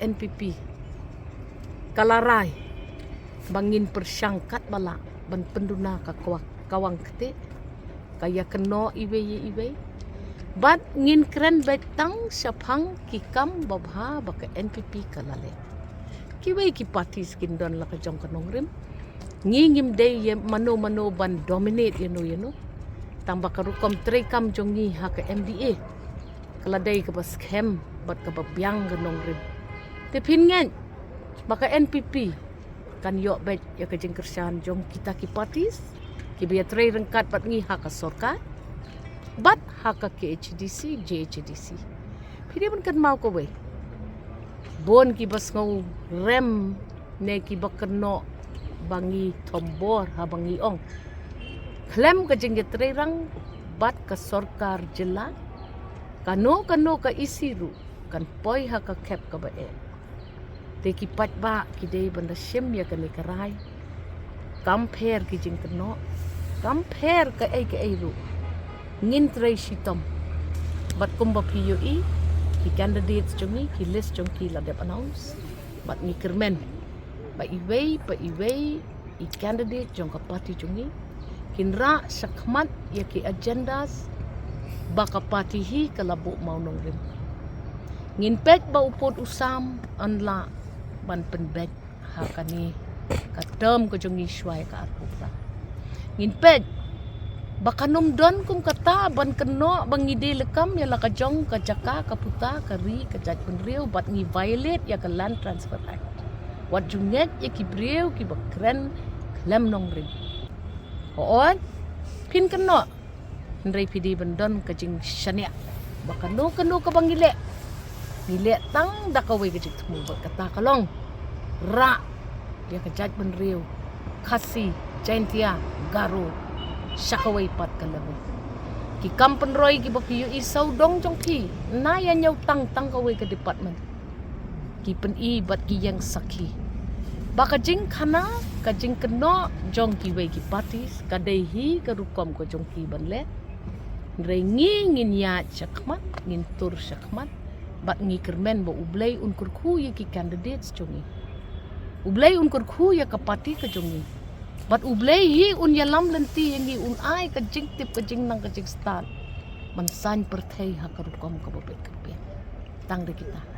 NPP kalarai bangin persangkat bala ban penduna ka kawang kete kaya keno iwe bat ngin kren betang sapang kikam babha baka NPP kalale kiwe ki party skin don la ka jong kanong rim ngingim day ye mano ban dominate yeno tambah karukom trekam jongi ha ka MDA kaladai ka bas scam bat ka babyang ganong rim te pingan baka NPP kan yok bet ya ka jeng kersan jong kita ki parties ki biya tre rengkat bat ngi ha ka sorkat bat ha ka KHDC JHDC pidi pun kan mau ko we bon ki bas ngau rem ne ki bakno bangi tombor ha bangi ong klem ka jeng tre rang bat ka sorkar jela kano ka isiru kan poi ha ka kep ka ba te ki pat ba ki dei banda shem ya kan karai compare ki jing keno compare ka ai ru ngin trai sitom bat kumba PUE ki candidates jongi ki list jongi la dep announce bat ni kermen ba iwei i candidate jong ka party jongi kinra sakmat ya ki agendas baka party hi kalabu mau nong rim ngin pek ba upot usam anla ban penbet ha kani ka term ko jongi shwai ka arpukta ngin pek baka nom don kum kata ban keno bangide lekam ya la ka jong ka jaka ka puta ka ri ka jaj penriu bat ngi violate ya ka land transfer act wat junget ya ki briu ki bakren klem nong rim on pin keno ndrei pidi bendon ka jing shania baka no keno ka bangile nile tang dakawai ka jing tumu kata kalong ra ya ka jaj penriu kasi jaintia garu syakawai pat kalabu ki kampen roy ki bapiyu isau dong jong pi na ya nyau tang kawai ke department ki pen i bat ki yang sakhi baka jing khana ka jing keno jong ki wei ki parties ka dei hi ka rukom ko jong ki banle rei ngin ya chakmat ngin tur chakmat bat ngi kermen bo ublei un kurku ye ki candidates jongi ublei un kurku ya ka party ka jongi bat ublei hi un yalam lenti yangi un ai ka jing tip ka jing nang ka jing start man san perthai ha ka rukom ka bo pe tang de kita